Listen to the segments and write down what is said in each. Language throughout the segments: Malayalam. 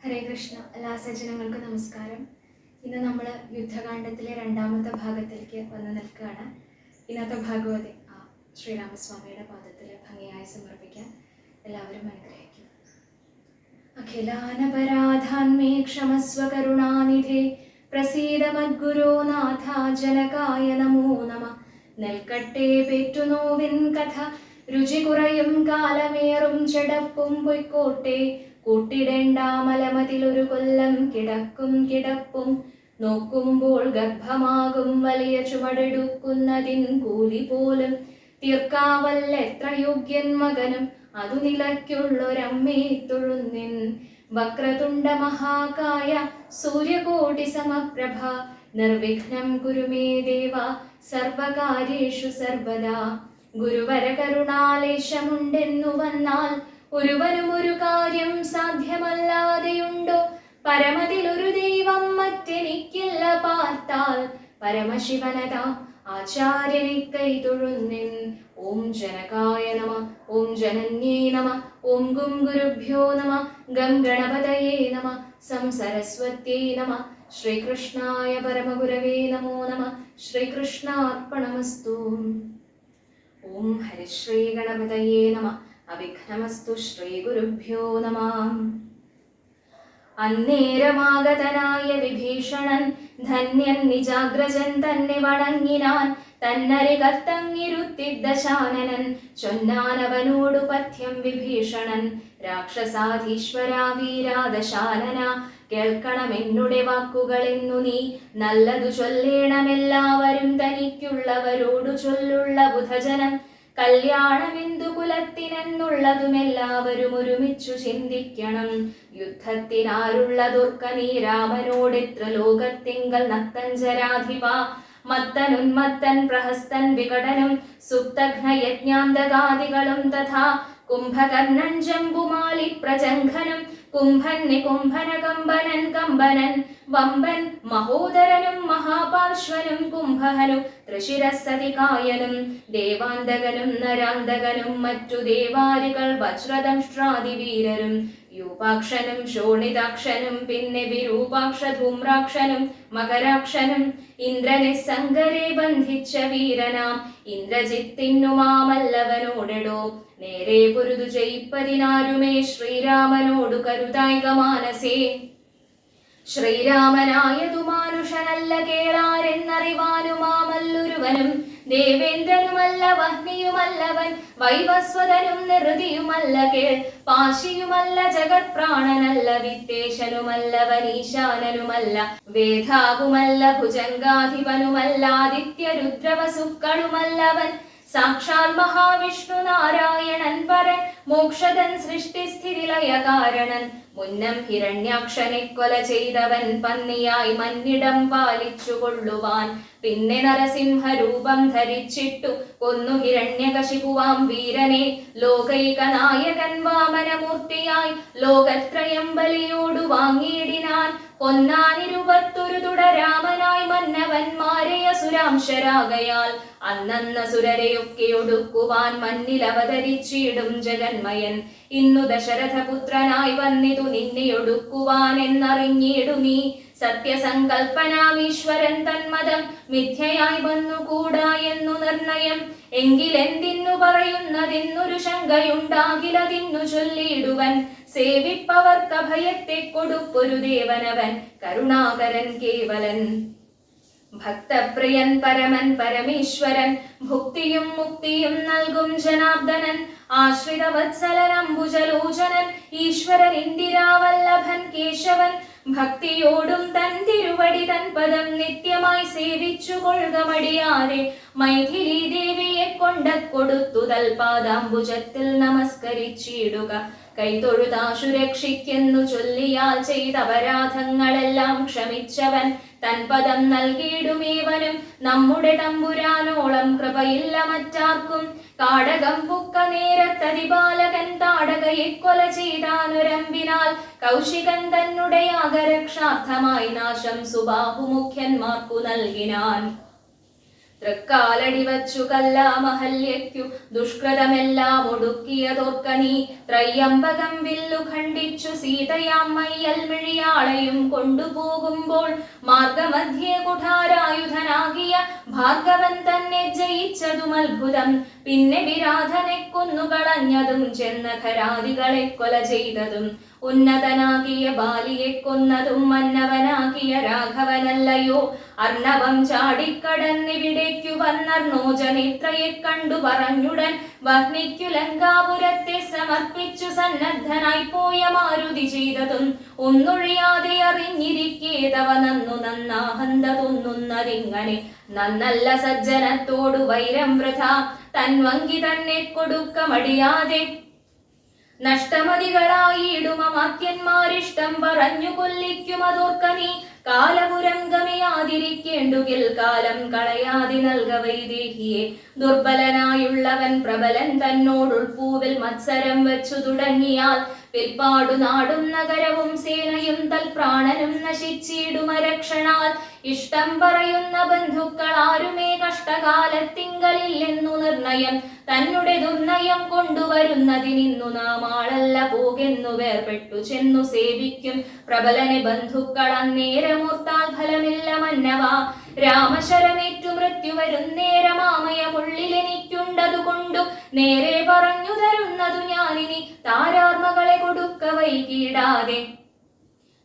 ഹരേ കൃഷ്ണ. എല്ലാ സജ്ജനങ്ങൾക്കും നമസ്കാരം. ഇന്ന് നമ്മൾ യുദ്ധകാണ്ഡത്തിലെ രണ്ടാമത്തെ ഭാഗത്തിലേക്ക് വന്ന് നിൽക്കുകയാണ്. ഇന്നത്തെ ഭാഗവതി ശ്രീരാമസ്വാമിയുടെ പാദത്തിൽ ഭംഗിയായി സമർപ്പിക്കാൻ എല്ലാവരും അനുഗ്രഹിക്കും. അഖിലാനപരാധാന്മേ ക്ഷമസ്വ കരുണാനിധേ പ്രസീദ മദ്ഗുരോ നാഥ ജനകായ നമോ നമ. നെൽക്കട്ടെ പെറ്റുനോവിൻ കഥ രുചി കുറയും കാലമേറും ചെടപ്പും പൊയ്ക്കോട്ടെ. കൂട്ടിടേണ്ട മലമതിലൊരു കൊല്ലം കിടക്കും കിടപ്പും നോക്കുമ്പോൾ ഗർഭമാകും വലിയ ചുമടെടുക്കുന്നതിൻ കൂലി പോലും തീർക്കാവല്ല എത്ര യോഗ്യൻ മകനും അതു നിലയ്ക്കുള്ളൊരമ്മേ തൊഴുന്നിൻ. വക്രതുണ്ട മഹാകായ സൂര്യകോടി സമപ്രഭ നിർവിഘ്നം കുരുമേ ദേവ സർവകാര്യേഷു സർവദാ. ഗുരുവര കരുണാലേശമുണ്ടെന്നു വന്നാൽ ഒരുവനും ഒരു കാര്യം സാധ്യമല്ലാതെയുണ്ടോ? പരമതിലൊരു ദൈവം മറ്റെനിക്കില്ല പാർത്താൽ പരമശിവനതാ ആചാര്യനെ കൈ തൊഴുന്നിൻ. ഓം ജനകായ നമ, ഓം ജനന്യേ നമ, ഓം ഗും ഗുരുഭ്യോ നമ, ഗം ഗണപതയേ നമ, സം സരസ്വത്യേ നമ, ശ്രീകൃഷ്ണായ പരമഗുരവേ നമോ നമ. ശ്രീകൃഷ്ണാർപ്പണമസ്തു. ഓം ഹരിശ്രീ ഗണപതയേ നമ. അവിഘ്നമസ്തു. ശ്രീ ഗുരുഭ്യോ നമഃ. അന്നേരമാഗതനായ വിഭീഷണൻ ധന്യൻ നിജാഗ്രജൻ തന്നെ വണങ്ങിനാൻ. തന്നരികത്തങ്ങിരുത്തി ദശാനനൻ ചൊന്നാനവനോടു പഥ്യം വിഭീഷണൻ. രാക്ഷസാധീശ്വരാ വീരാ ദശാനന, കേൾക്കണമെന്നുടെ വാക്കുകളെന്നു നീ. നല്ലതു ചൊല്ലേണമെല്ലാവരും തനിക്കുള്ളവരോടു ചൊല്ലുള്ള ബുധജനം. കല്യാണമെന്തു കുലത്തിനെന്നുള്ളതുമെല്ലാവരും ഒരുമിച്ചു ചിന്തിക്കണം. യുദ്ധത്തിനാരുള്ളതൊർക്ക നീ രാമനോടെത്ര ലോകത്തിങ്കൽ നക്തഞ്ചരാധിപ. മത്തനുന്മത്തൻ പ്രഹസ്തൻ വികടനും സുപ്തഘ്ന യജ്ഞാന്തകാദികളും തഥാ. കുംഭകർണൻ ജംബുമാലി പ്രജംഘനും കുംഭൻ നികുംഭന കമ്പനൻ കമ്പനൻ വമ്പൻ മഹോദരനും മഹാപാർശ്വനും കുംഭഹനു ത്രിശിരസതികായനും ദേവാന്തകനും നരാന്തകനും മറ്റു ദേവാരികൾ വജ്രദംഷ്ട്രാദിവീരരും. യൂപാക്ഷനും ശോണിതാക്ഷനും പിന്നെ വിരൂപാക്ഷ ധൂമ്രാക്ഷനും മകരാക്ഷനും. ഇന്ദ്രനെ സങ്കരെ ബന്ധിച്ച വീരനാം ഇന്ദ്രജിത്തിനുമാമല്ലവനോടെടോ. നേരെ പൊരുതു ജയിപ്പതിനാരുമേ ശ്രീരാമനോടു കരുതായിക മാനസേ. ശ്രീരാമനായതു മാനുഷനല്ല കേളാരെന്നറിവാനുമാമല്ലൊരുവനും. ദേവേന്ദ്രനുമല്ല വഹ്നിയുമല്ലവൻ വൈവസ്വതനും നിറുതിയുമല്ല കേൾ. പാശിയുമല്ല ജഗത് പ്രാണനല്ല വിത്തേശനുമല്ലവൻ ഈശാനനുമല്ല. വേധാകുമല്ല ഭുജംഗാധിപനുമല്ല ആദിത്യരുദ്രവസുക്കളുമല്ലവൻ. സാക്ഷാൽ മഹാവിഷ്ണു നാരായണൻ പരൻ മോക്ഷതൻ സൃഷ്ടിസ്ഥിതിലയ കാരണൻ. മുന്നം ഹിരണ്യാക്ഷനെ കൊല ചെയ്തവൻ പന്നിയായി മന്നിടം പാലിച്ചു കൊള്ളുവാൻ. പിന്നെ നരസിംഹരൂപം ധരിച്ചിട്ടു കൊന്നു ഹിരണ്യകശിപുവാം വീരനെ. ലോകൈക നായകൻ വാമനമൂർത്തിയായി ലോകത്രയം ബലിയോടു വാങ്ങിയിടിനാൻ. കൊന്നാനിരുപത്തൊരു തുടരാമനായി മന്നവന്മാരെ അസുരാംശരാകയാൽ. അന്നസുരരെയൊക്കെ ഒടുക്കുവാൻ മന്നിൽ അവതരിച്ചിടും ജഗന്മയൻ. ഇന്നു ദശരഥപുത്രനായി വന്നിതു നിന്നെ ഒടുക്കുവാൻ എന്നറിഞ്ഞിടു നീ. സത്യസങ്കൽപ്പനാമീശ്വരൻ തന്മതം മിഥ്യയായി വന്നുകൂടാ എന്നു നിർണയം. എങ്കിലെന്തിന്നു പറയുന്നതെന്നൊരു ശങ്കയുണ്ടാകിലതിന്നു ചൊല്ലിയിടുവൻ. സേവിപ്പവർക്കഭയത്തെ കൊടുപ്പൊരു ദേവനവൻ കരുണാകരൻ കേവലൻ. ഭക്തപ്രിയൻ പരമൻ പരമേശ്വരൻ ഭുക്തിയും മുക്തിയും നൽകും ജനാർദ്ദനൻ. ആശ്രിതവത്സലൻ അംബുജലോചനൻ ഈശ്വരൻ ഇന്ദിരാവല്ലഭൻ കേശവൻ. ഭക്തിയോടും തൻ തിരുവടി തൻ പദം നിത്യമായി സേവിച്ചു കൊള്ളുക മടിയാതെ. മൈഥിലി ദേവിയെ കൊണ്ടക്കൊടുത്തു തൽപാദാംബുജത്തിൽ നമസ്കരിച്ചിടുക. കൈതൊഴുതാശു രക്ഷിക്കുന്നു ചൊല്ലിയാൽ ചെയ്ത അപരാധങ്ങളെല്ലാം ക്ഷമിച്ചവൻ. തൻപദം നൽകിയിടുമേവനും നമ്മുടെ തമ്പുരാനോളം കൃപയില്ല മറ്റാർക്കും. കാടകം പുക്ക നേരത്തതിപാലകൻ താടകയെ കൊല ചെയ്താനൊരമ്പിനാൽ. കൗശികൻ തന്നെ യാഗരക്ഷാർത്ഥമായി നാശം സുബാഹുമുഖ്യന്മാർക്കു നൽകിനാൻ. തൃക്കാലടി വച്ചു കല്ലാമഹല്യയ്ക്കു ദുഷ്കൃതമെല്ലാം ഒടുക്കിയതോർക്ക നീ. ത്രയ്യംബകം വില്ലു ഖണ്ഡിച്ചു സീതയാം മയ്യൽ മിഴിയാളെയും കൊണ്ടുപോകുമ്പോൾ മാർഗമധ്യേ കുഠാരായുധനാകിയ ഭാർഗവൻ തന്നെ ജയിച്ചതും അത്ഭുതം. പിന്നെ വിരാധനെ കൊന്നുകളഞ്ഞതും ചെന്നഖരാദികളെ കൊല ചെയ്തതും ഉന്നതനാകിയ ബാലിയെ കൊന്നതും മന്നവനാകിയ രാഘവനല്ലയോ. അർണവം ചാടിക്കടന്നിവിടേക്കു വന്നർണോജനേത്രയെ കണ്ടു പറഞ്ഞുടൻ വഹ്നിക്കു ലങ്കാപുരത്തെ സമർപ്പിച്ചു സന്നദ്ധനായി പോയ മാരുതി ചെയ്തതും ഒന്നൊഴിയാതെ അറിഞ്ഞിരിക്കേതവ നന്നു നന്നാഹന്തതൊന്നുന്നതിങ്ങനെ. നന്നല്ല സജ്ജനത്തോടു വൈരം വൃഥ തൻവങ്കി തന്നെ കൊടുക്ക മടിയാതെ. നഷ്ടമതികളായിടുമമാത്യന്മാരിഷ്ടം പറഞ്ഞു കൊല്ലിക്കുമതോർക്ക നീ. കാലപുരം ഗമിയാതിരിക്കേണ്ടുകിൽ കാലം കളയാതി നൽക വൈദേഹിയെ. ദുർബലനായുള്ളവൻ പ്രബലൻ തന്നോടുൾപ്പൂവിൽ മത്സരം വെച്ചു തുടങ്ങിയാൽ പിൽപ്പാടു നാടും നഗരവും സേനയും തൽപ്രാണനും നശിച്ചിടുമരക്ഷണാൽ. ഇഷ്ടം പറയുന്ന ബന്ധുക്കൾ ആരുമേ കഷ്ടകാലത്തിങ്കലില്ലെന്നു നിർണയം. തന്നെ ദുർനയം കൊണ്ടുവരുന്നതിനിന്നു നാം ആളല്ല പോകെന്നു വേർപെട്ടു ചെന്നു സേവിക്കും പ്രബലനെ ബന്ധുക്കൾ അന്നേരമോർത്താൽ ഫലമില്ല മന്നവ. രാമശരമേറ്റു മൃത്യു വരുന്നേരമാമയമുള്ളിലെനിക്കുണ്ടതുകൊണ്ടു നേരെ പറഞ്ഞു തരുന്നതു ഞാനിനി താരാർമകളെ കൊടുക്ക വൈകിടാതെ.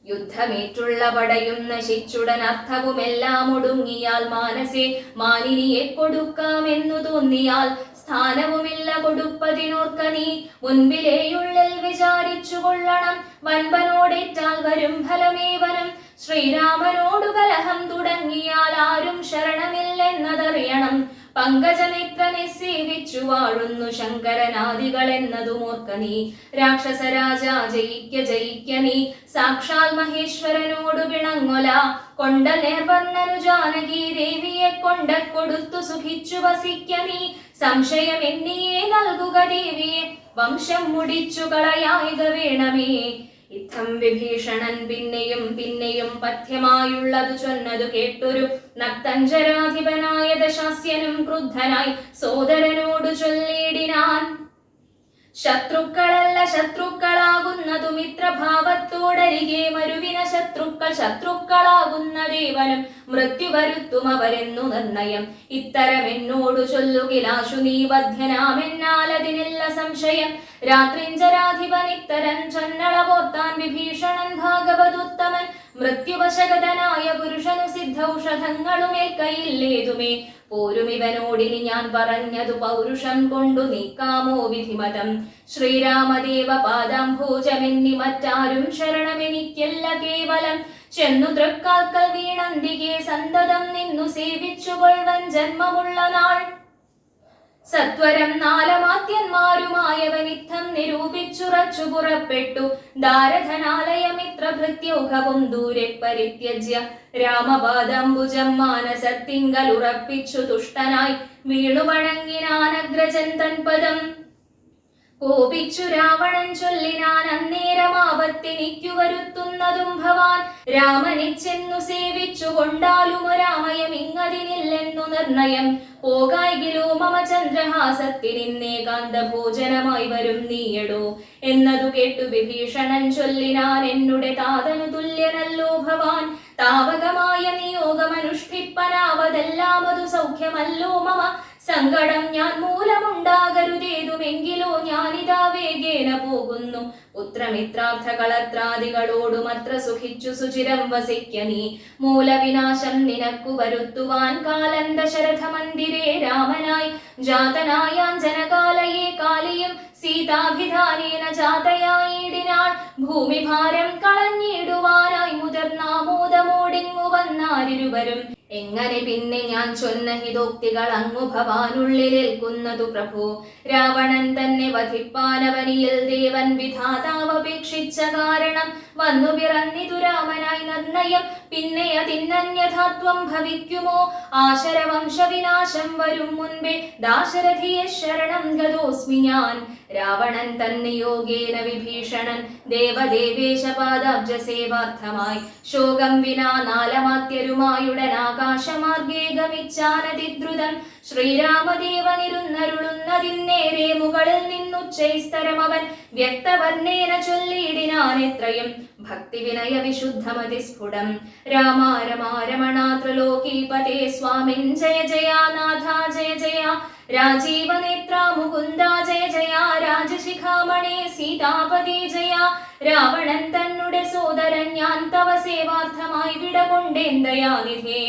യുദ്ധമേറ്റുള്ള പടയും നശിച്ചുടൻ അർത്ഥവുമെല്ലാം ഒടുങ്ങിയാൽ മാനസേ മാനിനിയെ കൊടുക്കാമെന്നു തോന്നിയാൽ സ്ഥാനവുമില്ല കൊടുപ്പതിനോർക്ക നീ. മുൻപിലേയുള്ളിൽ വിചാരിച്ചു കൊള്ളണം വൻപനോടേറ്റാൽ വരും ഫലമേവനം. ശ്രീരാമനോടു കലഹം തുടങ്ങിയാൽ ആരും ശരണമില്ലെന്നതറിയണം. പങ്കജനേത്രനെ സേവിച്ചു വാഴുന്നു ശങ്കരനാദികൾ എന്നതുമോർക്ക നീ. രാക്ഷസരാജ ജയിക്ക ജയിക്ക നീ സാക്ഷാൽ മഹേശ്വരനോടു പിണങ്ങൊല. കൊണ്ട നേർവർണ്ണനു ജാനകി ദേവിയെ കൊണ്ട കൊടുത്തു സുഖിച്ചു വസിക്ക നീ. സംശയം എന്നിയെ നൽകുക ദേവിയെ വംശം മുടിച്ചു കളയായിക വേണമേ. ഇത്തം വിഭീഷണൻ പിന്നെയും പിന്നെയും പഥ്യമായുള്ളതു ചൊന്നതു കേട്ടൊരു നക്തഞ്ചരാധിപനായ ദശാസ്യനും ക്രുദ്ധനായി സോദരനോടു ചൊല്ലിടിനാൻ. ശത്രുക്കളല്ല ശത്രുക്കളാകുന്നതു മിത്രഭാവത്തോടരികെ മരുവിന ശത്രുക്കൾ ശത്രുക്കളാകുന്ന ദേവനും മൃത്യു വരുത്തും അവരെന്നു നിർണയം. ഇത്തരം എന്നോടു ചൊല്ലുകിലാശു നീ വധ്യനാമെന്നാലതിനില്ല സംശയം. രാത്രിഞ്ചരാധിപൻ ഇത്തരം ചൊന്നളവോർത്താൻ വിഭീഷണൻ ഭാഗവതുത്തമൻ. മൃത്യുവശഗതനായ പുരുഷനു സിദ്ധൌഷധങ്ങളുമേൽക്കയില്ലേതുമേ. പോരുമിവനോടിനി ഞാൻ പറഞ്ഞതു പൗരുഷം കൊണ്ടു നീക്കാമോ വിധിമതം. ശ്രീരാമദേവ പാദാംഭോജമെന്നി മറ്റാരും ശരണമെനിക്കല്ല കേവലം. ചെന്നു തൃക്കാൽക്കൽ വീണന്തികെ സന്തതം നിന്നു സേവിച്ചുകൊൾവൻ ജന്മമുള്ള നാൾ. സത്വരം നാലമാത്യന്മാരുമായവനിത്തം നിരൂപിച്ചുറച്ചു പുറപ്പെട്ടു. ദാരധനാലയമിത്രഭൃത്യൗഘവും ദൂരെ പരിത്യജ്യ രാമപാദംബുജം മാനസത്തിങ്കൽ ഉറപ്പിച്ചു തുഷ്ടനായി വീണു വണങ്ങിനാനഗ്രജൻ തൻപദം. കോപിച്ചു രാവണൻ ചൊല്ലിനാൻ അന്നേരമാപത്തെനിക്കു വരുത്തുന്നതും ഭവാൻ. രാമനെ ചെന്നു സേവിച്ചു കൊണ്ടാലും ഒരാമയം ഇങ്ങതിനില്ലെന്നു നിർണയം. പോകായികിലോ മമ ചന്ദ്രഹാസത്തിനിന്നേകാന്ത ഭോജനമായി വരും നീയടോ എന്നതു കേട്ടു വിഭീഷണൻ ചൊല്ലിനാൻ. എന്നുടെ താതനു തുല്യനല്ലോ ഭവാൻ. താവകമായ നിയോഗമനുഷ്ഠിപ്പനാവതെല്ലാം അതു സൗഖ്യമല്ലോ മമ. സങ്കടം ഞാൻ മൂലമുണ്ടാകരുതേതുമെങ്കിലോ ഞാനിതാ വേഗേന പോകുന്നു. പുത്രമിത്രാർത്ഥ കളത്രാദികളോടുമത്ര സുഖിച്ചു സുചിരം വസിക്ക നീ. മൂലവിനാശം നിനക്കു വരുത്തുവാൻ കാലം ദശരഥ മന്ദിരേ രാമനായി ജാതനായാൻ ജനകാലയെ കാലിയും സീതാഭിധാനേന ജാതയായിടിനാൾ. ഭൂമിഭാരം കളഞ്ഞിടുവാനായി മുതിർന്നാമോദമോടിങ്ങു വന്നാരിരുവരും. എങ്ങനെ പിന്നെ ഞാൻ ചൊന്ന ഹിതോക്തികൾ അങ്ങു ഭവാനുള്ളിലേൽക്കുന്നതു പ്രഭു. രാവണൻ തന്നെ വധിപ്പാനവനിയിൽ ദേവൻ വിധാതാവപേക്ഷിച്ച കാരണം വന്നു പിറന്നിതു രാമനായി നിർണയം. പിന്നെ അതിനന്യഥാത്വം ഭവിക്കുമോ? ആശരവംശവിനാശം വരും മുൻപേ ദാശരഥിയെ ശരണം ഗതോസ്മി ഞാൻ. രാവണൻ തന്നെ യോഗേന വിഭീഷണൻ ദേവദേവേശ പാദാബ്ജ സേവാർത്ഥമായി ശോകം വിനാ നാലമാത്യരുമായുടനാകാ ആകാശമാർഗേ ഗമിച്ചാനതിദ്രുതം ശ്രീരാമദേവനിരുന്നരുളുന്നതിന്നേരെ മുകളിൽ നിന്നുച്ചൈസ്തരം അവൻ വ്യക്തവർണ്ണേന ചൊല്ലിയിടിനാൻ എത്രയും ഭക്തി വിനയ വിശുദ്ധമതി സ്ഫുടം രാമ രമാരമണ ത്രിലോകീപതേ സ്വാമിൻ ജയ ജയ നാഥ ജയ ജയ രാജീവനേത്ര മുകുന്ദ ജയ ജയ രാജശിഖാമണി സീതാപതി ജയ രാവണൻ തന്നുടെ സോദരൻ ഞാൻ തവ സേവാർത്ഥമായി വിടകൊണ്ടേന്തയാനിധേ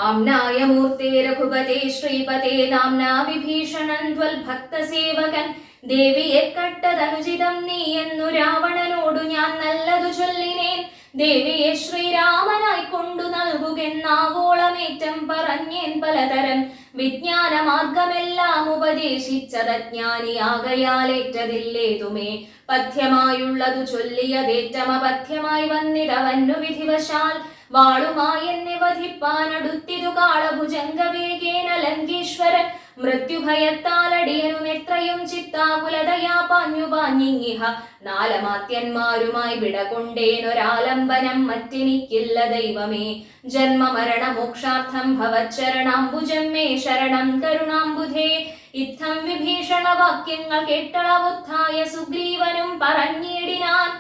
ആംനായ മൂർത്തേ രഘുപതേ ശ്രീപതേ നാംനാ വിഭീഷണൻ ത്വൽഭക്ത സേവകൻ ദേവിയെ കട്ടതനുചിതം നീ എന്നു രാവണനോടു ഞാൻ നല്ലതു ചൊല്ലിനേൻ ദേവിയെ ശ്രീരാമനായി കൊണ്ടു നൽകുകെന്നാവോളമേറ്റം പറഞ്ഞേൻ പലതരം വിജ്ഞാന മാർഗമെല്ലാം ഉപദേശിച്ചതജ്ഞാനിയാകയാലേറ്റതില്ലേതുമേ പഥ്യമായുള്ളതു ചൊല്ലിയതേറ്റമപഥ്യമായി വന്നിതവന്നു വിധിവശാൽ വാളുമായി എന്നെ വധിപ്പാനടുത്തിതു കാളഭുജംഗവേഗേന ലങ്കീശ്വരൻ മൃത്യുഭയത്താലടിയനും എത്രയും ചിത്താകുലതയാ പാഞ്ഞിങ്ങിഹ നാലമാത്യന്മാരുമായി വിടകൊണ്ടേനൊരാലംബനം മറ്റെനിക്കില്ല ദൈവമേ ജന്മമരണ മോക്ഷാർത്ഥം ഭവച്ചരണാംബുജം മേ ശരണം കരുണാംബുധേ ഇത്തം വിഭീഷണ വാക്യങ്ങൾ കേട്ടളവുത്ഥായ സുഗ്രീവനും പറഞ്ഞിടിനാൻ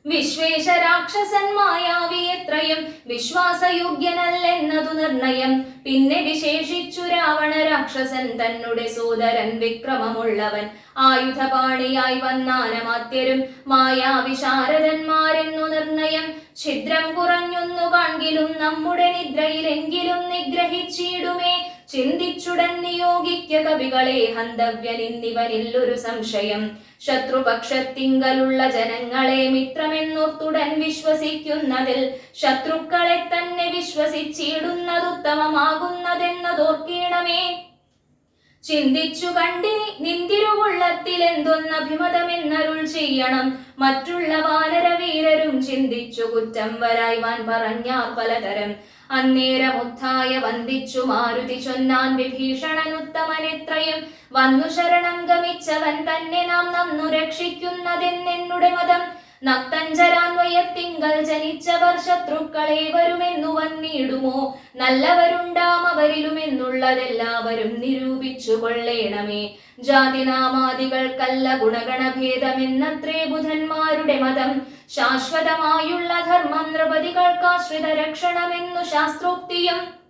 വിശ്വേശരാക്ഷസൻ മായാവി എത്രയും വിശ്വാസയോഗ്യനല്ലെന്നതു നിർണയം പിന്നെ വിശേഷിച്ചു രാവണ രാക്ഷസൻ തന്നുടെ സോദരൻ വിക്രമമുള്ളവൻ ആയുധപാണിയായി വന്നാനമാത്യരും മായാവിശാരദന്മാരെന്നു നിർണയം ഛിദ്രം കുറഞ്ഞൊന്നു കാൺകിലും നമ്മുടെ നിദ്രയിലെങ്കിലും നിഗ്രഹിച്ചിടുമേ ചിന്തിച്ചുടൻ നിയോഗിക്ക കവികളെ ഹന്തവ്യനിന്നിവനില്ലൊരു സംശയം ശത്രുപക്ഷത്തിങ്കലുള്ള ജനങ്ങളെ മിത്രമെന്നോർത്തുടൻ വിശ്വസിക്കുന്നതിൽ ശത്രുക്കളെ തന്നെ വിശ്വസിച്ചിടുന്നതുത്തമമാകുന്നതെന്നതോർക്കണമേ ചിന്തിച്ചു കണ്ടിനി നിന്തിരുവുള്ളത്തിൽ എന്തൊന്നഭിമതമെന്നരുൾ ചെയ്യണം മറ്റുള്ള വാനരവീരരും ചിന്തിച്ചു കുറ്റം വരായ്വാൻ പറഞ്ഞാർ പലതരം അന്നേരമുത്ഥായ വന്ദിച്ചു മാരുതി ചൊന്നാൻ വിഭീഷണനുത്തമനെത്രയും വന്നു ശരണം ഗമിച്ചവൻ തന്നെ നാം നന്നു രക്ഷിക്കുന്നതെന്നെന്നുടെ മതം നക്തഞ്ചരാന്വയത്തിങ്കൽ ജനിച്ചവർ ശത്രുക്കളെ വരുമെന്നു വന്നിടുമോ നല്ലവരുണ്ടാം അവരിലുമെന്നുള്ളതെല്ലാവരും നിരൂപിച്ചു കൊള്ളേണമേ ജാതിനാമാദികൾക്കല്ല ഗുണഗണഭേദമെന്നത്രേ ബുധന്മാരുടെ മതം ശാശ്വതമായുള്ള ധർമ്മം നൃപതികൾക്കാശ്രിത രക്ഷണമെന്നു ശാസ്ത്രോക്തിയും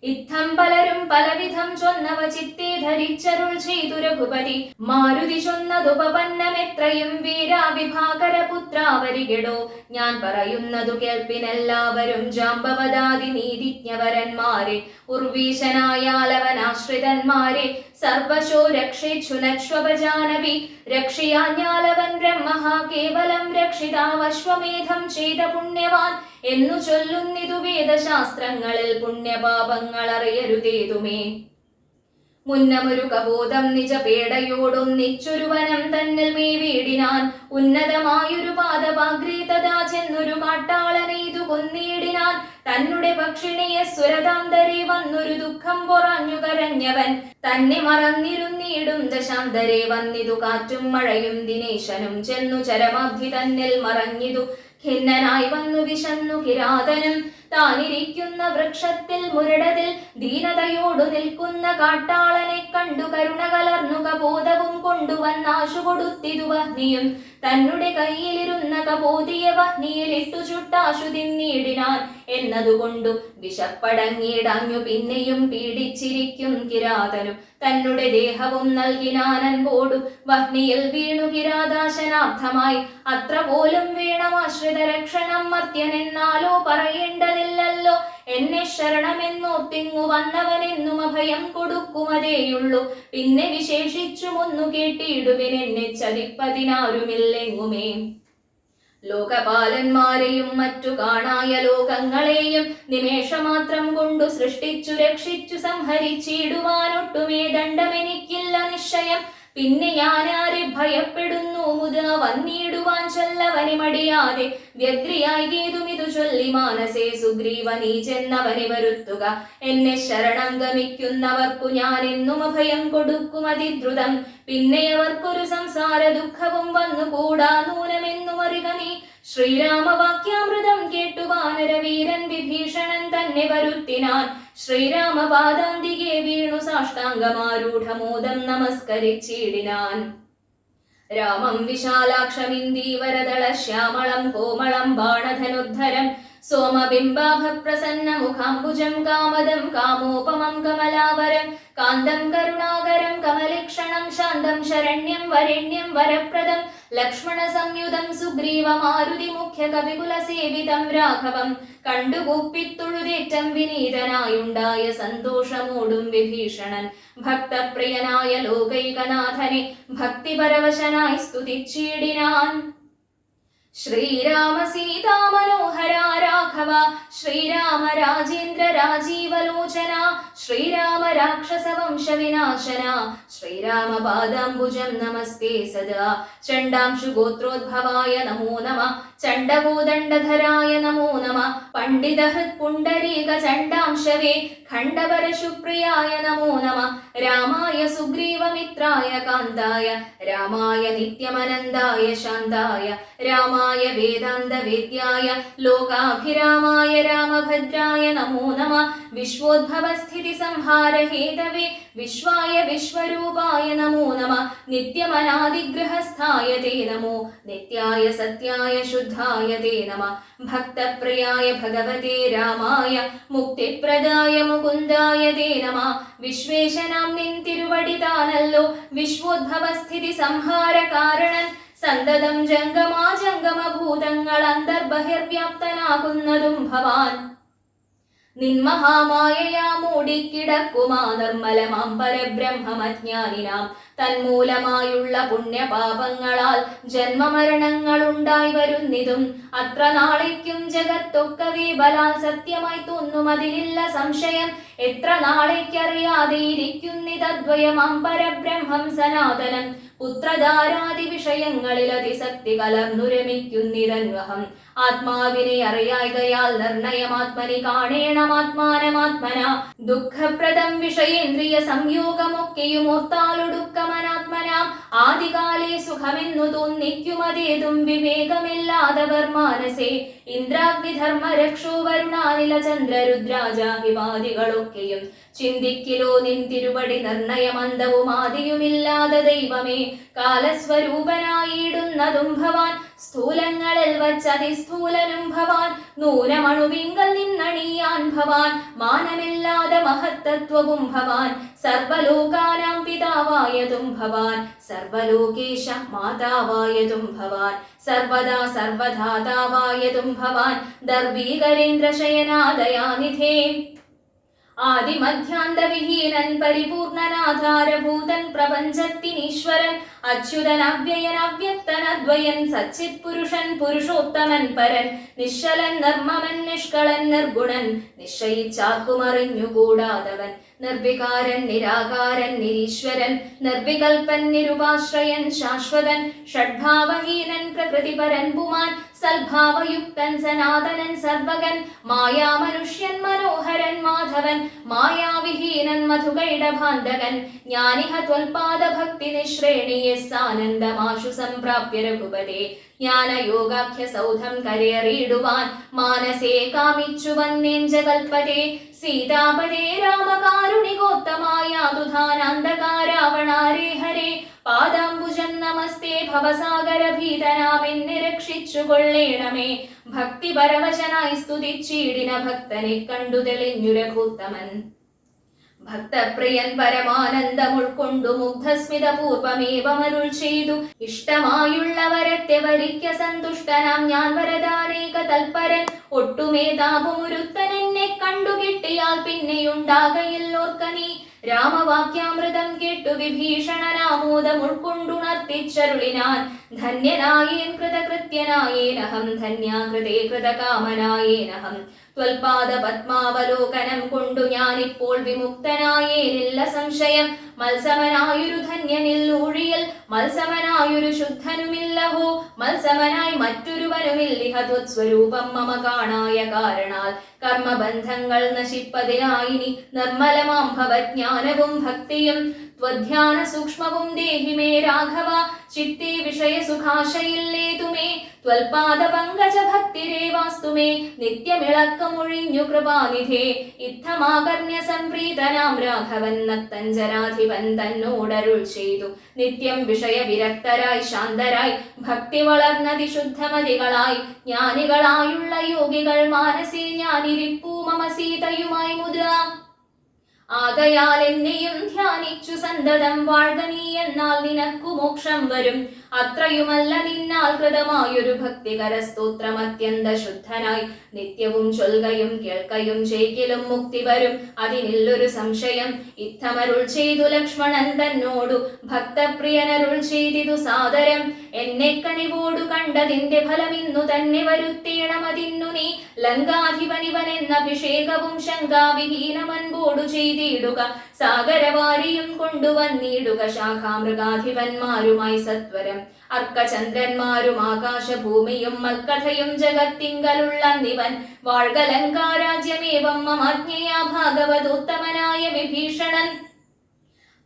ഇത്തം പലരും പലവിധം ചൊന്നവ ചിത്തേ ധരിച്ചരുൾ ചെയ്തു രഘുപതി മാരുതി ചൊന്നതുപപന്നമെത്രയും വീരാവിഭാകര പുത്രാവരികെടോ ഞാൻ പറയുന്നതു കേൾപ്പിനെല്ലാവരും ജാമ്പവദാതി നീതിജ്ഞവരന്മാരെ ഉർവീശനായാലവനാശ്രിതന്മാരെ സർവശോ രക്ഷേച്ഛുനശ്വപജാനവി രക്ഷിയാഞ്ഞാലവൻ ബ്രഹ്മഹ കേവലം രക്ഷിതാവശ്വമേധം ചെയ്ത പുണ്യവാൻ എന്നു ചൊല്ലുന്നിതു വേദശാസ്ത്രങ്ങളിൽ പുണ്യപാപങ്ങൾ അറിയരുതേതുമേ മുന്നമൊരു കബോധം നിജ പേടയോടൊന്നിച്ചൊരു വനം തന്നിൽ മേവീടിനാൻ ഉന്നതമായൊരു പാദപാഗ്രീതതാ ചെന്നൊരു കാട്ടാളനെയ്തു കൊന്നിടിനാൻ തന്നുടെ പക്ഷിണിയെ സുരതാന്തരെ വന്നൊരു ദുഃഖം പൊറാഞ്ഞു കരഞ്ഞവൻ തന്നെ മറന്നിരുന്നിടും ദശാന്തരെ വന്നിതു കാറ്റും മഴയും ദിനേശനും ചെന്നു ചരമാബ്ധി തന്നിൽ മറഞ്ഞിതു ഖിന്നനായി വന്നു വിശന്നു കിരാതനും താനിരിക്കുന്ന വൃക്ഷത്തിൽ മുരടതിൽ ദീനതയോടു നിൽക്കുന്ന കാട്ടാളനെ കണ്ടു കരുണ കലർന്നു കബോധവും കൊണ്ടുവന്നാശു കൊടുത്തിതു വഹ്നിയും തന്നുടെ കയ്യിലിരുന്ന കബോധിയെ വഹ്നിയിലിട്ടു ചുട്ടാശു തിന്നിടിനാൻ എന്നതുകൊണ്ടു വിശപ്പടങ്ങിയിടഞ്ഞു പിന്നെയും പീഡിച്ചിരിക്കും കിരാതനും തന്നുടെ ദേഹവും നൽകിനാനൻപോടു വഹ്നിയിൽ വീണു കിരാതാശനാർത്ഥമായി അത്ര പോലും വേണമാശ്രിത രക്ഷണം മർത്യനെന്നാലോ പറയേണ്ടതില്ലല്ലോ എന്നെ ശരണമെന്നോർത്തിങ്ങു വന്നവനെന്നും അഭയം കൊടുക്കുമതേയുള്ളൂ പിന്നെ വിശേഷിച്ചുമൊന്നു കേട്ടിടുവിനെന്നെ ചതിപ്പതിനാരുമില്ലെങ്ങുമേ ലോകപാലന്മാരെയും മറ്റു കാണായ ലോകങ്ങളെയും നിമേഷമാത്രം കൊണ്ടു സൃഷ്ടിച്ചു രക്ഷിച്ചു സംഹരിച്ചിടുവാനൊട്ടുമേ ദണ്ഡമെനിക്കില്ല നിശ്ചയം പിന്നെ ഞാൻ ആരെ ഭയപ്പെടുന്നു വരുന്നു മുതാ വന്നിടുവാൻ ചൊല്ലവനെ മടിയാതെ വ്യഗ്രിയായി ഗേതുമിതു ചൊല്ലി മാനസേ സുഗ്രീവ നീ ചെന്നവനെ വരുത്തുക. എന്നെ ശരണം ഗമിക്കുന്നവർക്കു ഞാൻ എന്നും അഭയം കൊടുക്കും അതിദ്രുതം. പിന്നെ അവർക്കൊരു സംസാര ദുഃഖവും വന്നുകൂടാ നൂനമെന്നു അറിക നീ. ശ്രീരാമവാക്യാമൃതം കേട്ടു വാനരവീരൻ വിഭീഷണൻ തന്നെ വരുത്തിനാൻ. ശ്രീരാമപാദാന്തികെ വീണു സാഷ്ടാംഗമാരൂഢമോദം നമസ്കരിച്ചിടിനാൻ. രാമം വിശാലാക്ഷമിന്ദീവരദള ശ്യാമളം കോമളം ബാണധനുദ്ധരം സോമബിംബാഭപ്രസന്നമുഖാംബുജം കാമദം കാമോപമം കമലാവരം കാന്തം കരുണാകരം കമലക്ഷണം ശാന്തം ശരണ്യം വരണ്യം വരപ്രദം ലക്ഷ്മണ സംയുതം സുഗ്രീവമാരുതി മുഖ്യ കവികുല സേവിതം രാഘവം കണ്ടുകൂപ്പിത്തൊഴുതേറ്റം വിനീതനായുണ്ടായ സന്തോഷമോടും വിഭീഷണൻ ഭക്തപ്രിയനായ ലോകൈകനാഥനെ ഭക്തിപരവശനായി സ്തുതിച്ചിടിനാൻ. ശ്രീരാമ സീതാ മനോഹര രാഘവ ശ്രീരാമ രാജേന്ദ്ര രാജീവലോചന ശ്രീരാമ രാക്ഷസ വംശ വിനാശന ശ്രീരാമ പാദാംബുജം നമസ്തേ സദാ. ചണ്ഡാംശു ഗോത്രോദ്ഭവായ നമോ നമ ചണ്ഡകോദണ്ഡധരായ നമോ നമ പണ്ഡിത ഹൃത് പുണ്ഡരീക ചണ്ഡാംശവേ ഖണ്ഡപരശുപ്രിയായ നമോ നമ രാമായ സുഗ്രീവമിത്രായ കാന്തായ രാമായ നിത്യമനന്തായ ശാന്തായ രാമായ വേദാന്ത വേദ്യായ ലോകാഭിരാമായ രാമഭദ്രായ നമോ നമ വിശ്വോദ്ഭവസ്ഥിതി സംഹാര ഹേതവേ വിശ്വായ വിശ്വരൂപായ നമോ നമ നിത്യമനാദിഗ്രഹസ്ഥായ തേ നമോ നിത്യായ സത്യായ ശുദ്ധായ തേ നമ ഭക്തപ്രിയായ ഭഗവതേ രാമായ മുക്തിപ്രദായ മുകുന്ദായ തേ നമ വിശ്വേശനാം നിൻ തിരുവടി താനല്ലോ വിശ്വോദ്ഭവസ്ഥിതി സംഹാര കാരണൻ സന്തതം ജംഗമാജംഗമഭൂതങ്ങൾ അന്തർബഹിർവ്യാപ്തനാകുന്നതും ഭവാൻ നിന്മഹാമായയാ മൂടിക്കിടക്കുമാ നിർമ്മലമാം പരബ്രഹ്മമജ്ഞാനിനാം തന്മൂലമായുള്ള പുണ്യപാപങ്ങളാൽ ജന്മമരണങ്ങൾ ഉണ്ടായി വരുന്നിതും അത്ര നാളേക്കും ജഗത്തൊക്കവേ ബലാൽ സത്യമായി തോന്നും അതിലില്ല സംശയം. എത്ര നാളേക്കറിയാതെ ഇരിക്കുന്നിതദ്വയമാം പരബ്രഹ്മം സനാതനം പുത്രധാരാദി വിഷയങ്ങളിൽ അതിശക്തി കലർന്നുരമിക്കുന്നിതന്വഹം ആത്മാവിനെ അറിയായകയാൽ നിർണയമാത്മനി കാണേണമാത്മാനമാത്മന ദുഃഖപ്രദം വിഷയേന്ദ്രിയ സംയോഗമൊക്കെയും ഓർത്താലൊടുക്കമനാത്മനാം ആദികാലേ സുഖമെന്നു തോന്നിക്കുമതേതും വിവേകമില്ലാതവർ മാനസേ ഇന്ദ്രാഗ്നിധർമ്മ രക്ഷോ വരുണാനില ചന്ദ്രരുദ്രാജാഹിവാദികളൊക്കെയും ചിന്തിക്കിലോ നിൻ തിരുവടി നിർണയമന്തവും ആദിയുമില്ലാതെ ദൈവമേ കാലസ്വരൂപനായിടുന്നതും ഭവാൻ സ്ഥൂലങ്ങളിൽ വച്ചതിസ്ഥൂലനും ഭവാൻ നൂനമണുവിങ്കൽ നിന്നണിയാൻ ഭവാൻ മാനമില്ലാതെ മഹത്തത്വവും ഭവാൻ സർവലോകാനാം പിതാവായതും ഭവാൻ സർവലോകേശ മാതാവായതും ഭവാൻ സർവദാ സർവധാതാവായതും ഭവാൻ ദർവീകരേന്ദ്രശയനാദയാനിധേ ആദിമധ്യാന്തവിഹീനൻ പരിപൂർണനാധാരഭൂതൻ പ്രപഞ്ചത്തിനീശ്വരൻ അച്യുതൻ അവ്യയൻ അവ്യക്തൻ അദ്വയൻ സച്ചിത് പുരുഷൻ പുരുഷോത്തമൻ പരൻ നിശ്ചലൻ നിർമ്മമൻ നിഷ്കളൻ നിർഗുണൻ നിശ്ചയിച്ചാർക്കുമറിഞ്ഞുകൂടാതവൻ നിർവികാരൻ നിരാകാരൻ നിരീശ്വരൻ നിർവികൽപ്പൻ നിരുപാശ്രയൻ ശാശ്വതൻ ഷഡ്ഭാവഹീനൻ പ്രകൃതിപരൻ പുമാൻ സൽഭാവയുക്തൻ സനാതനൻ സർവകൻ മായാമനുഷ്യൻ മനോഹരൻ മാധവൻ മായാവിഹീനൻ മധുകൈഡഭാന്തകൻ ജ്ഞാനിഹ ത്വൽപാദഭക്തി നിശ്രേണിയെ സാനന്ദമാശു സംപ്രാപ്യ രഘുപതേ ജ്ഞാനയോഗാഖ്യ സൗധം കരേറിയിടുവാൻ മാനസേ കാമിച്ചു വന്നേൻ ജഗൽപതേ സീതാപതേ രാമകാരുണികോത്തമായാതുധാനാന്തകാരാവണാരേ ഹരേ പാദാംബുജം നമസ്തേ ഭവസാഗരഭീതനാമെന്നെ രക്ഷിച്ചു കൊള്ളേണമേ ഭക്തിപരവശനായി സ്തുതിച്ചീടിന ഭക്തനെ കണ്ടു തെളിഞ്ഞു രഘുത്തമൻ ഭക്തപ്രിയൻ പരമാനന്ദം ഉൾക്കൊണ്ടു മുഗ്ധസ്മിത പൂർവമേവമരുൾ ചെയ്തു ഇഷ്ടമായുള്ള വരത്തെ വരിക്ക സന്തുഷ്ടനാം ഞാൻ വരദാനേക തൽപരൻ ഒട്ടുമേ താപമൊരുത്തൻ എന്നെ കണ്ടുകിട്ടിയാൽ പിന്നെയുണ്ടാകയില്ലോർക്ക നീ രാമവാക്യാമൃതം കേട്ടു വിഭീഷണനാമോദം ഉൾക്കൊണ്ടുണർത്തിച്ചരുളിനാൻ ധന്യനായേൻ കൃതകൃത്യനായേനഹം ധന്യാകൃതേ കൃതകാമനായേനഹം ത്വൽപാദ പത്മാവലോകനം കൊണ്ടു ഞാനിപ്പോൾ വിമുക്തനായേനില്ല സംശയം മത്സമനായൊരു ധന്യനിൽ ഊഴിയൽ മത്സമനായൊരു ശുദ്ധനുമില്ലഹോ മത്സമനായി മറ്റൊരുവനുമില്ലിഹ ത്വത്സ്വരൂപം മമ കാണായ കാരണാൽ കർമ്മബന്ധങ്ങൾ നശിപ്പതിനായിനി നിർമ്മലമാം ഭവജ്ഞാനവും ഭക്തിയും ത്വധ്യാന സൂക്ഷ്മവും ദേഹി മേ രാഘവ ചിത്തേ വിഷയസുഖാശയില്ലേതുമേ ത്വൽപാദ പങ്കജ ഭക്തിരേവാസ്തുമേ നിത്യമിളക്കമൊഴിഞ്ഞു കൃപാനിധേ ഇത്തമാകർണ്യ സംപ്രീതനാം രാഘവൻ നക്തഞ്ചരാധിപൻ തന്നോടരുൾ ചെയ്തു നിത്യം വിഷയവിരക്തരായി ശാന്തരായി ഭക്തി വളർന്നതി ശുദ്ധമതികളായി ജ്ഞാനികളായുള്ള യോഗികൾ മാനസേ ഞാനിരിപ്പൂ മമ സീതയുമായി മുദ്ര ആകയാൽ എന്നെയും ധ്യാനിച്ചു സന്തതം വാഴ്ക നീ എന്നാൽ നിനക്കു മോക്ഷം വരും അത്രയുമല്ല നിന്നാൽ കൃതമായൊരു ഭക്തികര സ്തോത്രം അത്യന്ത ശുദ്ധനായി നിത്യവും ചൊൽകയും കേൾക്കയും ചെയ്യലും മുക്തി വരും അതിനില്ലൊരു സംശയം ഇത്തമരുൾ ചെയ്തു ലക്ഷ്മണൻ തന്നോടു ഭക്തപ്രിയനരുൾ ചെയ്തിതു സാദരം എന്നെ കനിവോടു കണ്ടതിന്റെ ഫലം ഇന്നു തന്നെ വരുത്തേണമതിന്നു നീ ലങ്കാധിപനിവൻ എന്ന അഭിഷേകവും ശങ്കാവിഹീനമൻപോടു ചെയ്തിടുക സാഗരവാരിയും കൊണ്ടുവന്നിടുക ശാഖാമൃഗാധിപന്മാരുമായി സത്വരം അർക്കചന്ദ്രന്മാരും ആകാശഭൂമിയും മൽക്കഥയും ജഗത്തിങ്കലുള്ള നിവൻ വാഴ്കലങ്കാരാജ്യമേവം മമാജ്ഞയാ ഭാഗവതോത്തമനായ വിഭീഷണൻ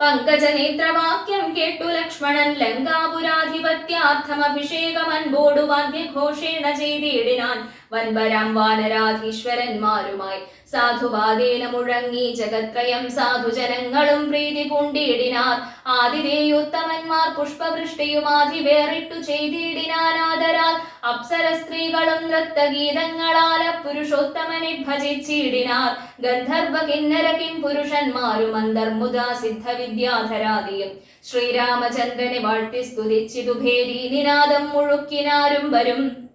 പങ്കജനേത്രവാക്യം കേട്ടു ലക്ഷ്മണൻ ലങ്കാപുരാധിപത്യാർത്ഥമഭിഷേകമൻപോടു വാദ്യഘോഷേണ ചെയ്തിടിനാൻ വൻവരാം വാനരാധീശ്വരന്മാരുമായി സാധുവാദേന മുഴങ്ങി ജഗത്രയം സാധുജനങ്ങളും പ്രീതി പൂണ്ടിടിനാർ ആതിഥേയോത്തമന്മാർ പുഷ്പവൃഷ്ടിയുമാധി വേറിട്ടു ചെയ്തിടിനാനാദരാൽ അപ്സര സ്ത്രീകളും നൃത്തഗീതങ്ങളാല പുരുഷോത്തമനെ ഭജിച്ചിടിനാർ ഗന്ധർവ കിന്നര കിം പുരുഷന്മാരും അന്തർമുദാ സിദ്ധ വിദ്യാധരാദിയും ശ്രീരാമചന്ദ്രനെ വാഴ്ത്തി സ്തുതിച്ചിതു ഭേരി നിനാദം മുഴുക്കിനാരും വരും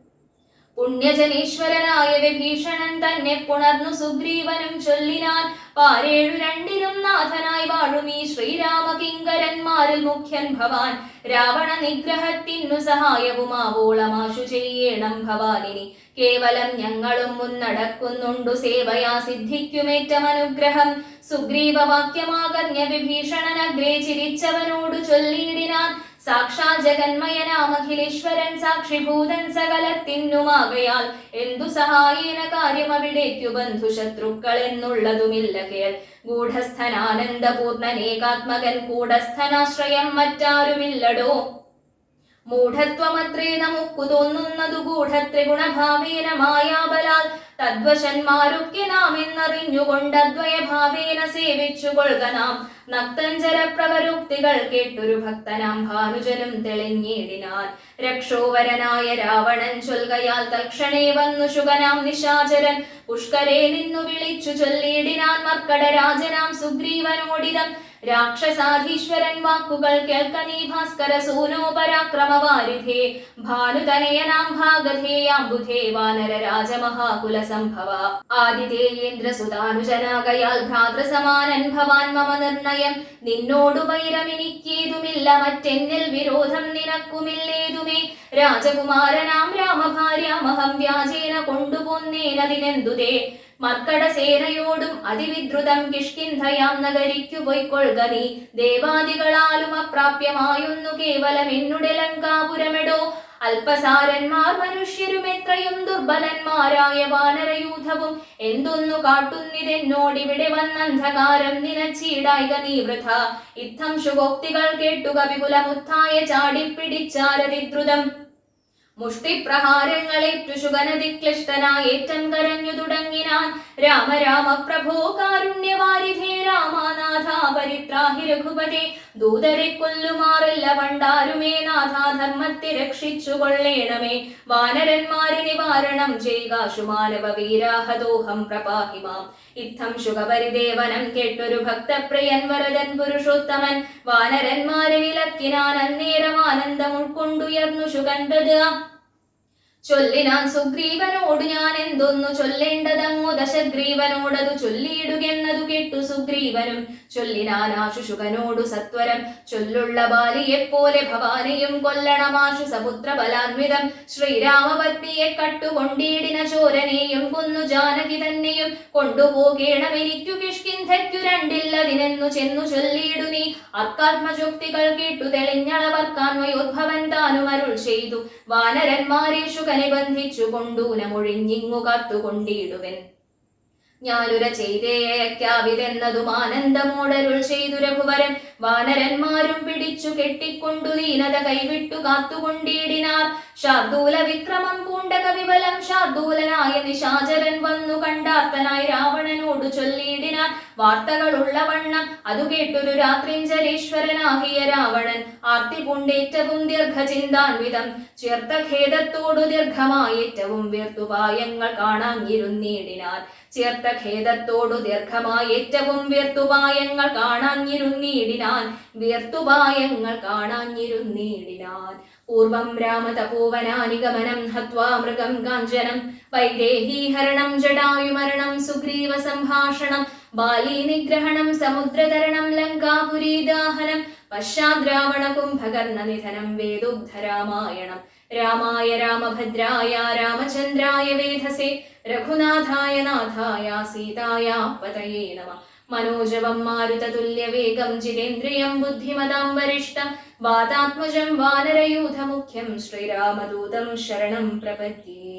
പുണ്യജനീശ്വരനായ വിഭീഷണൻ തന്നെ പുണർന്നു സുഗ്രീവനും ചൊല്ലിനാൻ പാരേഴു രണ്ടിനും നാഥനായി വാഴുമീ ശ്രീരാമ കിങ്കരന്മാരിൽ മുഖ്യൻ ഭവാൻ രാവണ നിഗ്രഹത്തിനു സഹായവുമാവോളമാശു ചെയ്യേണം ഭവാനിനി കേവലം ഞങ്ങളും മുന്നടക്കുന്നുണ്ടു സേവയാ സിദ്ധിക്കുമേറ്റമനുഗ്രഹം സുഗ്രീവവാക്യമാകർണ്യ വിഭീഷണനഗ്രേ ചിരിച്ചവനോടു ചൊല്ലിയിടിനാൻ സാക്ഷാൽ ജഗന്മയനാമഖിലേശ്വരൻ സാക്ഷിഭൂതൻ സകലത്തിനുമാകയാൽ എന്തു സഹായേന കാര്യമവിടേക്കു ബന്ധുശത്രുക്കൾ എന്നുള്ളതുമില്ല കേൾ ഗൂഢസ്ഥനാനന്ദപൂർണനേകാത്മകൻ കൂടസ്ഥനാശ്രയം മറ്റാരുമില്ലടോ മൂഢത്വമത്രേ നമുക്കു തോന്നുന്നതു ഗൂഢത്രിഗുണഭാവേന മായാബലാൽ തദ്വശന്മാരൊക്കെ നാം എന്നറിഞ്ഞുകൊണ്ടദ്വയഭാവേന സേവിച്ചു കൊള്ളുക നാം നക്തഞ്ചര പ്രവരോക്തികൾ കേട്ടൊരു ഭക്തനാം ഭാനുജനും തെളിഞ്ഞിടിനാൻ രക്ഷോവരനായ രാവണൻ ചൊൽകയാൽ തൽക്ഷണേ വന്നു ശുഗനാം നിശാചരൻ പുഷ്കരെ നിന്നു വിളിച്ചു ചൊല്ലിയിടിനാൻ മർക്കടരാജനാം സുഗ്രീവനോടിതം രാക്ഷസാധീശ്വരൻ വാക്കുകൾ കേൾക്ക നീ ഭാസ്കര സൂനോ പരാക്രമവാരിധേ ഭാനുതനയനാം ഭാഗധേയാംബുധേ വാനര രാജമഹാകുല സംഭവ ആദിതേയേന്ദ്ര സുതാനുജനാകയാൽ ഭ്രാതൃസമാനൻ ഭവാൻ മമ നിർണയം നിന്നോടു വൈരമെനിക്കേതുമില്ല മറ്റെന്നിൽ വിരോധം നിനക്കുമില്ലേതുമേ രാജകുമാരനാം രാമഭാര്യാമഹം വ്യാജേന കൊണ്ടുപോന്നേനതിനെന്തുതേ മർക്കടസേനയോടും അതിവിദ്രുതം കിഷ്കിന്ധയാം നഗരിക്കു പൊയ്ക്കൊള്ളുക നീ ദേവാദികളാലും അപ്രാപ്യമായൊന്നു കേവലം എന്നുടെ ലങ്കാപുരമെടോ അല്പസാരന്മാർ മനുഷ്യരും എത്രയും ദുർബലന്മാരായ വാനരയൂഥവും എന്തൊന്നു കാട്ടുന്നിതെന്നോടിവിടെ വന്നന്ധകാരം നിനച്ചീടായിക നീ വൃഥ ഇത്തം ശുഭോക്തികൾ കേട്ടുക വിപുലമുത്തായ ചാടിപ്പിടിച്ചാരതിദ്രുതം മുഷ്ടിപ്രഹാരങ്ങളേറ്റു ശുഗനതിക്ലിഷ്ടനായേറ്റം കരഞ്ഞു തുടങ്ങിനാൻ രാമ രാമ പ്രഭോ കാരുണ്യവാരിധേ രാമാനാഥ പരിത്രാഹി രഘുപതേ ദൂതരെ കൊല്ലുമാറില്ല പണ്ടാരുമേ നാഥാ ധർമ്മത്തെ രക്ഷിച്ചു കൊള്ളേണമേ വാനരന്മാരെ നിവാരണം ചെയ്യുകാശു മാനവ വീരാഹദോഹം പ്രപാഹിമാം ഇത്തം ശുഗപരിദേവനം കേട്ടൊരു ഭക്തപ്രിയൻ വരദൻ പുരുഷോത്തമൻ വാനരന്മാരെ വിലക്കിനാൻ അന്നേരം ആനന്ദം ഉൾക്കൊണ്ടുയർന്നു ശുഗന്ധത ചൊല്ലിനാൻ സുഗ്രീവനോടു ഞാൻ എന്തൊന്നു ചൊല്ലേണ്ടതങ്ങു ദശഗ്രീവനോടതു ചൊല്ലിയിടുകെന്നതു കേട്ടു സുഗ്രീവനും ചൊല്ലിനാനാശു ശുകനോടു സത്വരം ചൊല്ലുള്ള ബാലിയെപ്പോലെ ഭവാനിയും കൊല്ലണമാശു സപുത്ര ബലാന്വിതം ശ്രീരാമപത്നിയെ കട്ടുകൊണ്ടിടിന ചോരനെയും കൊന്നു ജാനകി തന്നെയും കൊണ്ടുപോകേണമെനിക്കു കിഷ്കിന്ധയ്ക്കു രണ്ടില്ലതിനെന്നു ചെന്നു ചൊല്ലിയിടു നീ അർക്കാത്മജോക്തികൾ കേട്ടു തെളിഞ്ഞളവർക്കാൻവയോദ്ഭവൻ താനും അരുൾ ചെയ്തു വാനരന്മാരെ ശുകനെ ബന്ധിച്ചു കൊണ്ടൂനമൊഴിഞ്ഞിങ്ങു കാത്തുകൊണ്ടിടുവൻ ഞാനുര ചെയ്തേയക്കാവിതെന്നതും ആനന്ദമോടരുൾ ചെയ്തു രഘുവരൻ വാനരന്മാരും പിടിച്ചു കെട്ടിക്കൊണ്ടു ദീനത കൈവിട്ടു കാത്തുകൊണ്ടിടിനാർ ശാർദൂല വിക്രമം പൂണ്ട കവിബലം ശാർദൂലനായ നിശാചരൻ വന്നു കണ്ടാർത്തനായി രാവണനോടു ചൊല്ലിയിടിനാർ വാർത്തകളുള്ള വണ്ണം അതു കേട്ടൊരു രാത്രിഞ്ചരേശ്വരനാകിയ രാവണൻ ആർത്തി പൂണ്ടേറ്റവും ദീർഘചിന്താൻവിധം ചേർത്ത ഖേദത്തോടു ദീർഘമായേറ്റവും വീർത്തുപായങ്ങൾ കാണാഞ്ഞിരുന്നിടിനാർ ചേർത്ത ഖേദത്തോടു ദീർഘമായി ഏറ്റവും വീർത്തുപായങ്ങൾ കാണാഞ്ഞിരുന്നിടിനാൻ വീർത്തുപായങ്ങൾ കാണാഞ്ഞിരുന്നിടിനാൻ പൂർവം രാമതപോവനാനിഗമനം ഹത്വാ മൃഗം കാഞ്ചനം വൈദേഹീഹരണം ജടായുമരണം സുഗ്രീവ സംഭാഷണം ബാലീ നിഗ്രഹണം സമുദ്രതരണം ലങ്കാപുരീദാഹനം പശ്ചാദ്രാവണ കുംഭകർണ നിധനം വേദോദ്ധരാമായണം രാമായ രാമഭദ്രായ രാമചന്ദ്രായ വേധസേ രഘുനാഥായ നാഥായ സീതായ പതയേ നമഃ മനോജവം മാരുതതുല്യവേഗം ജിതേന്ദ്രിയം ബുദ്ധിമതാം വരിഷ്ഠം വാതാത്മജം വാനരയൂഥമുഖ്യം ശ്രീരാമദൂതം ശരണം പ്രപദ്യേ.